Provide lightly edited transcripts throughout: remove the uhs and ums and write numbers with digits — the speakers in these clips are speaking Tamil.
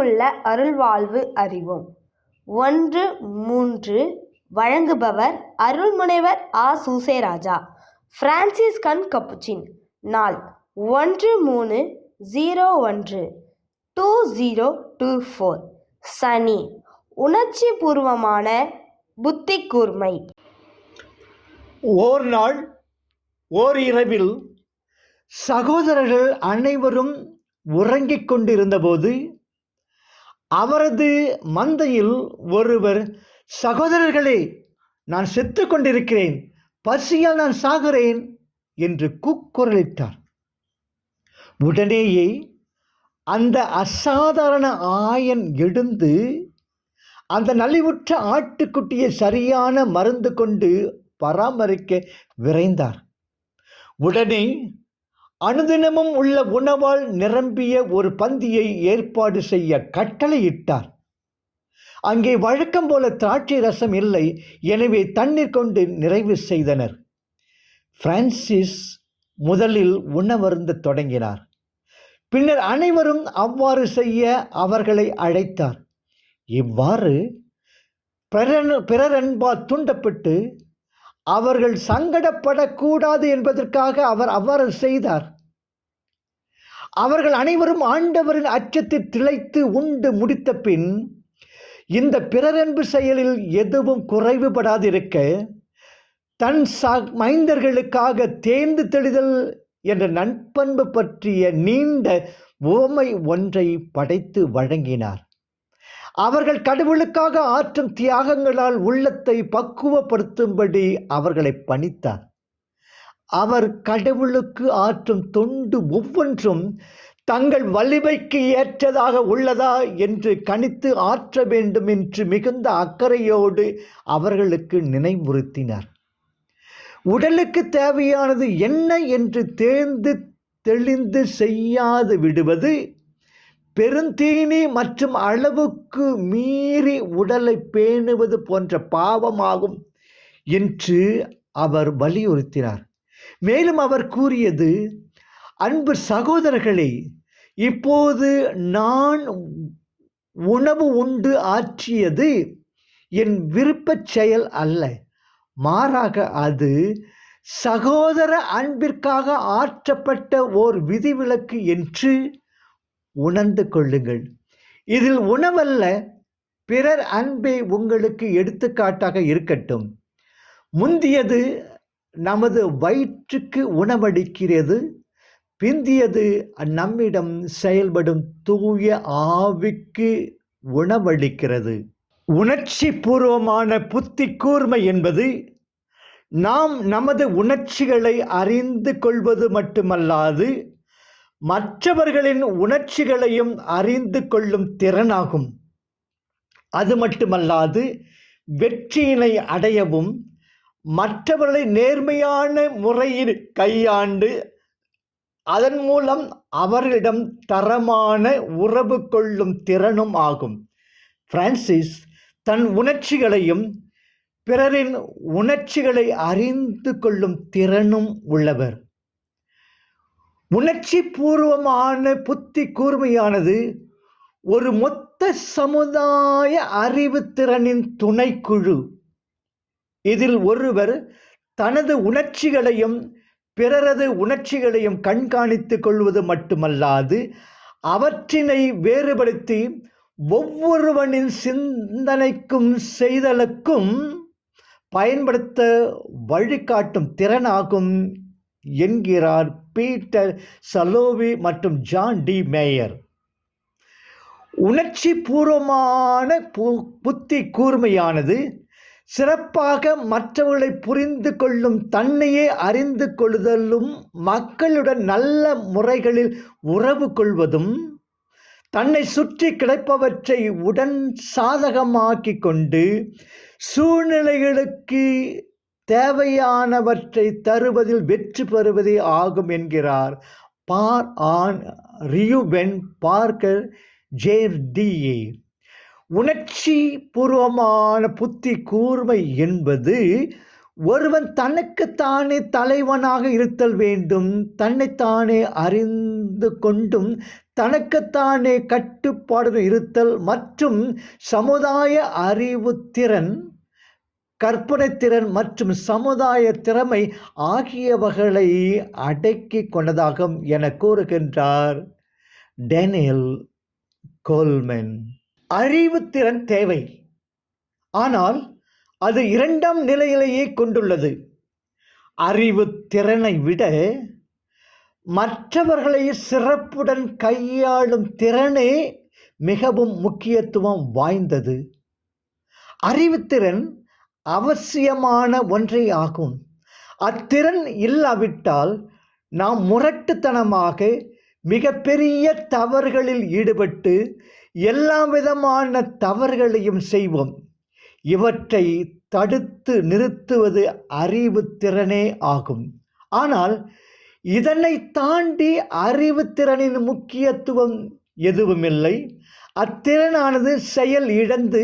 அர்த்தமுள்ள அருள்வாழ்வு அறிவோம். 1-3 வழங்குபவர் அருள்முனைவர் ஆ. சூசேராஜா, பிரான்சிஸ்கன் கப்புச்சின். நாள் 13-01-2024. சனி. உணர்ச்சி பூர்வமான புத்தி கூர்மை. ஓர் நாள் ஓர் இரவில் சகோதரர்கள் அனைவரும் உறங்கிக் கொண்டிருந்தபோது அவரது மந்தையில் ஒருவர், "சகோதரர்களே, நான் செத்து கொண்டிருக்கிறேன், பசியால் நான் சாகிறேன்" என்று கூக்குரலிட்டார். உடனேயே அந்த அசாதாரண ஆயன் எழுந்து அந்த நலிவுற்ற ஆட்டுக்குட்டியை சரியான மருந்து கொண்டு பராமரிக்க விரைந்தார். உடனே அனுதினமும் உள்ள உணவால் நிரம்பிய ஒரு பந்தியை ஏற்பாடு செய்ய கட்டளையிட்டார். அங்கே வழக்கம் போல திராட்சை ரசம் இல்லை, எனவே தண்ணீர் கொண்டு நிறைவு செய்தனர். பிரான்சிஸ் முதலில் உணவருந்த தொடங்கினார். பின்னர் அனைவரும் அவ்வாறு செய்ய அவர்களை அழைத்தார். இவ்வாறு பிறரன்பால் தூண்டப்பட்டு அவர்கள் சங்கடப்படக்கூடாது என்பதற்காக அவர் அவ்வாறு செய்தார். அவர்கள் அனைவரும் ஆண்டவரின் அச்சத்தில் திளைத்து உண்டு முடித்த பின், இந்த பிறரன்பு செயலில் எதுவும் குறைவுபடாதிருக்க தன் மைந்தர்களுக்காக தேர்ந்து தெளிதல் என்ற நட்பண்பு பற்றிய நீண்ட உவமை ஒன்றை படைத்து வழங்கினார். அவர்கள் கடவுளுக்காக ஆற்றும் தியாகங்களால் உள்ளத்தை பக்குவப்படுத்தும்படி அவர்களை பணித்தார். அவர் கடவுளுக்கு ஆற்றும் தொண்டு ஒவ்வொன்றும் தங்கள் வலிமைக்கு ஏற்றதாக உள்ளதா என்று கணித்து ஆற்ற வேண்டும் என்று மிகுந்த அக்கறையோடு அவர்களுக்கு நினைவுறுத்தினார். உடலுக்கு தேவையானது என்ன என்று தேர்ந்து தெளிந்து செய்யாது விடுவது பெருந்தீனி மற்றும் அளவுக்கு மீறி உடலை பேணுவது போன்ற பாவமாகும் என்று அவர் வலியுறுத்தினார். மேலும் அவர் கூறியது, "அன்பு சகோதரர்களே, இப்போது நான் உணவு உண்டு ஆற்றியது என் விருப்பச் செயல் அல்ல, மாறாக அது சகோதர அன்பிற்காக ஆற்றப்பட்ட ஓர் விதிவிலக்கு என்று உணர்ந்து கொள்ளுங்கள். இதில் உணவல்ல, பிறர் அன்பே உங்களுக்கு எடுத்துக்காட்டாக இருக்கட்டும். முந்தியது நமது வயிற்றுக்கு உணவளிக்கிறது, பிந்தியது நம்மிடம் செயல்படும் தூய ஆவிக்கு உணவளிக்கிறது." உணர்ச்சி பூர்வமான புத்தி கூர்மை என்பது நாம் நமது உணர்ச்சிகளை அறிந்து கொள்வது மட்டுமல்லாது மற்றவர்களின் உணர்ச்சிகளையும் அறிந்து கொள்ளும் திறனாகும். அது மட்டுமல்லாது வெற்றியினை அடையவும் மற்றவர்களை நேர்மையான முறையில் கையாண்டு அதன் மூலம் அவர்களிடம் தரமான உறவு கொள்ளும் திறனும் ஆகும். பிரான்சிஸ் தன் உணர்ச்சிகளையும் பிறரின் உணர்ச்சிகளை அறிந்து கொள்ளும் திறனும் உள்ளவர். உணர்ச்சி பூர்வமான புத்தி கூர்மையானது ஒரு மொத்த சமுதாய அறிவு திறனின் துணைக்குழு. இதில் ஒருவர் தனது உணர்ச்சிகளையும் பிறரது உணர்ச்சிகளையும் கண்காணித்து கொள்வது மட்டுமல்லாது அவற்றினை வேறுபடுத்தி ஒவ்வொருவனின் சிந்தனைக்கும் செய்தலுக்கும் பயன்படுத்த வழிகாட்டும் திறனாகும் என்கிறார் பீட்டர் சலோவி மற்றும் ஜான் டி மேயர். உணர்ச்சி பூர்வமான புத்தி கூர்மையானது சிறப்பாக மற்றவர்களை புரிந்து கொள்ளும், தன்னையே அறிந்து கொள்ளுதலும், மக்களுடன் நல்ல முறைகளில் உறவு கொள்வதும், தன்னை சுற்றி கிடைப்பவற்றை உடன் சாதகமாக்கி கொண்டு சூழ்நிலைகளுக்கு தேவையானவற்றை தருவதில் வெற்றி பெறுவதே ஆகும் என்கிறார் பார் ஆன் ரியூபென் பார்க்கர் ஜேர்டிஏ. உணர்ச்சி பூர்வமான புத்தி கூர்மை என்பது ஒருவன் தனக்குத்தானே தலைவனாக இருத்தல் வேண்டும், தன்னைத்தானே அறிந்து கொண்டும் தனக்குத்தானே கட்டுப்பாடுடன் இருத்தல் மற்றும் சமுதாய அறிவுத்திறன், கற்பனைத்திறன் மற்றும் சமுதாய திறமை ஆகியவைகளை அடக்கி கொண்டதாகும் என கூறுகின்றார் டேனியல் கோல்மன். அறிவுத்திறன் தேவை, ஆனால் அது இரண்டாம் நிலையிலேயே கொண்டுள்ளது. அறிவுத்திறனை விட மற்றவர்களை சிறப்புடன் கையாளும் திறனே மிகவும் முக்கியத்துவம் வாய்ந்தது. அறிவுத்திறன் அவசியமான ஒன்றே ஆகும். அத்திறன் இல்லாவிட்டால் நாம் முரட்டுத்தனமாக மிகப்பெரிய தவறுகளில் ஈடுபட்டு எல்லா விதமான தவறுகளையும் செய்வோம். இவற்றை தடுத்து நிறுத்துவது அறிவுத்திறனே ஆகும். ஆனால் இதனை தாண்டி அறிவுத்திறனின் முக்கியத்துவம் எதுவுமில்லை. அத்திறனானது செயல் இழந்து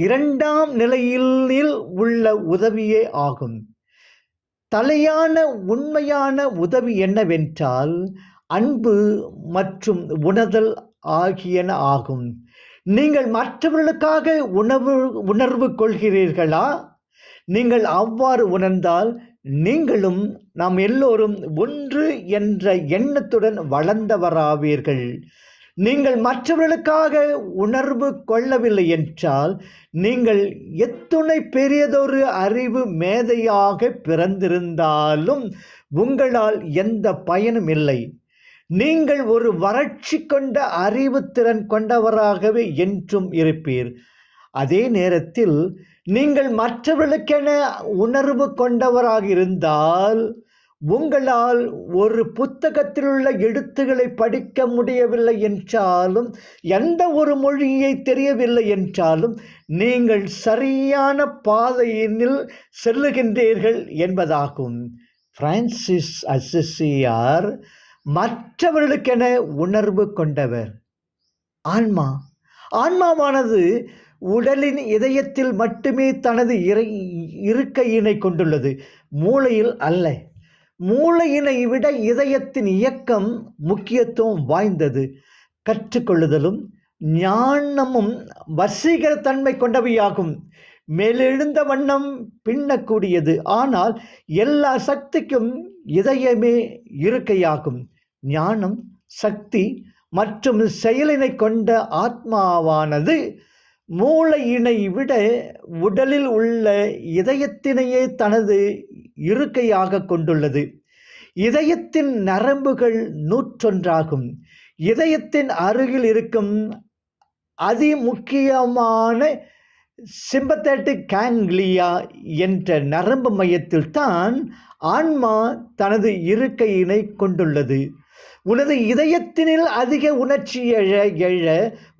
இரண்டாம் நிலையில் உள்ள உதவியே ஆகும். தலையான உண்மையான உதவி என்னவென்றால் அன்பு மற்றும் உணர்தல் ஆகியன ஆகும். நீங்கள் மற்றவர்களுக்காக உணர்வு கொள்கிறீர்களா? நீங்கள் அவ்வாறு உணர்ந்தால் நீங்களும் நாம் எல்லோரும் ஒன்று என்ற எண்ணத்துடன் வளர்ந்தவராவீர்கள். நீங்கள் மற்றவர்களுக்காக உணர்வு கொள்ளவில்லை என்றால் நீங்கள் எத்துணை பெரியதொரு அறிவு மேதையாக பிறந்திருந்தாலும் உங்களால் எந்த பயனும் இல்லை. நீங்கள் ஒரு வறட்சி கொண்ட அறிவுத்திறன் கொண்டவராகவே என்றும் இருப்பீர். அதே நேரத்தில் நீங்கள் மற்றவர்களுக்கென உணர்வு கொண்டவராக இருந்தால் உங்களால் ஒரு புத்தகத்தில் உள்ள எழுத்துக்களை படிக்க முடியவில்லை என்றாலும், எந்த ஒரு மொழியை தெரியவில்லை என்றாலும் நீங்கள் சரியான பாதையினில் செல்லுகின்றீர்கள் என்பதாகும். பிரான்சிஸ் அசிசியார் மற்றவர்களுக்கென உணர்வு கொண்டவர். ஆன்மாவானது உடலின் இதயத்தில் மட்டுமே தனது இருக்கையினை கொண்டுள்ளது, மூளையில் அல்ல. மூளையினை விட இதயத்தின் இயக்கம் முக்கியத்துவம் வாய்ந்தது. கற்றுக்கொள்ளுதலும் ஞானமும் வசீகர தன்மை கொண்டவையாகும். மேலெழுந்த வண்ணம் பின்னக்கூடியது. ஆனால் எல்லா சக்திக்கும் இதயமே இருக்கையாகும். ஞானம், சக்தி மற்றும் செயலினை கொண்ட ஆத்மாவானது மூளையினை விட உடலில் உள்ள இதயத்தினையே தனது இருக்கையாக கொண்டுள்ளது. இதயத்தின் நரம்புகள் 101 இதயத்தின் அருகில் இருக்கும் அதிமுக்கியமான சிம்பத்தட்டிக் கேங்க்லியா என்ற நரம்பு மையத்தில் தான் ஆன்மா தனது இருக்கையினை கொண்டுள்ளது. உனது இதயத்தினில் அதிக உணர்ச்சி எழ எழ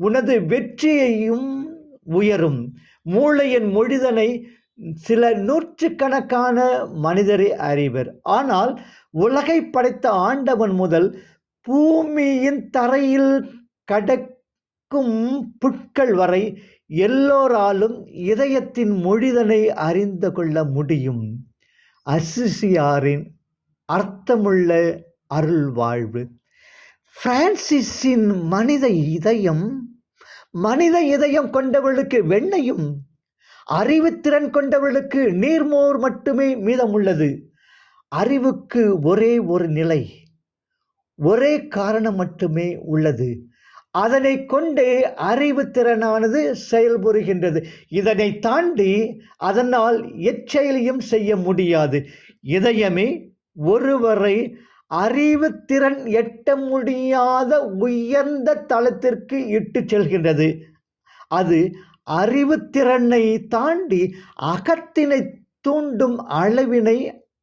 உனது வெற்றியையும் உயரும். மூளையின் மொழிதனை சில நூற்றுக்கணக்கான மனிதரை அறிவர். ஆனால் உலகை படைத்த ஆண்டவன் முதல் பூமியின் தரையில் கடக்கும் புட்கள் வரை எல்லோராலும் இதயத்தின் மொழிதனை அறிந்து கொள்ள முடியும். அசிசியாரின் அர்த்தமுள்ள அருள் வாழ்வு. பிரான்சிஸின் மனித இதயம் கொண்டவர்களுக்கு வெண்ணையும், அறிவுத்திறன் கொண்டவர்களுக்கு நீர்மோர் மட்டுமே மீதமுள்ளது. அறிவுக்கு ஒரே ஒரு நிலை, ஒரே காரணம் மட்டுமே உள்ளது. அதனை கொண்டே அறிவுத்திறனானது செயல்புரிகின்றது. இதனை தாண்டி அதனால் எச்செயலையும் செய்ய முடியாது. இதயமே ஒருவரை அறிவுத்திறன் எட்ட முடியாத உயர்ந்த தளத்திற்கு இட்டு செல்கின்றது. அது அறிவுத்திறனை தாண்டி அகத்தினை தூண்டும் அளவினை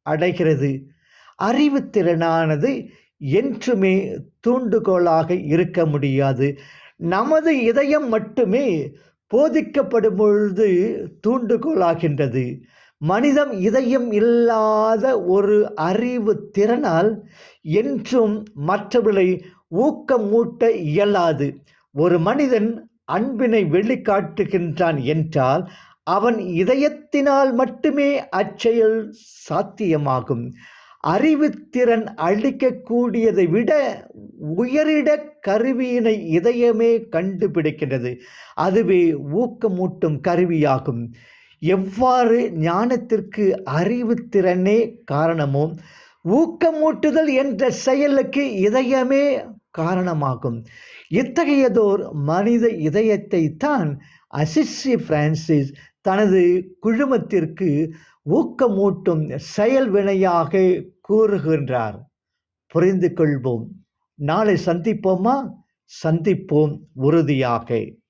அடைகிறது. அறிவுத்திறனானது என்றுமே தூண்டுகோலாக இருக்க முடியாது. நமது இதயம் மட்டுமே போதிக்கப்படும் பொழுது தூண்டுகோலாகின்றது. மனிதம் இதயம் இல்லாத ஒரு அறிவு திறனால் என்றும் மற்றவர்களை ஊக்கமூட்ட இயலாது. ஒரு மனிதன் அன்பினை வெளிக்காட்டுகின்றான் என்றால் அவன் இதயத்தினால் மட்டுமே அச்செயல் சாத்தியமாகும். அறிவுத்திறன் அளிக்கக்கூடியதை விட உயரிட கருவியினை இதயமே கண்டுபிடிக்கின்றது. அதுவே ஊக்கமூட்டும் கருவியாகும். எவ்வாறு ஞானத்திற்கு அறிவுத்திறனே காரணமோ, ஊக்கமூட்டுதல் என்ற செயலுக்கு இதயமே காரணமாகும். இத்தகையதோர் மனித இதயத்தை தான் அசிசி பிரான்சிஸ் தனது குழுமத்திற்கு ஊக்கமூட்டும் செயல் வினையாக கூறுகின்றார். புரிந்து கொள்வோம். நாளை சந்திப்போமா? சந்திப்போம் உறுதியாக.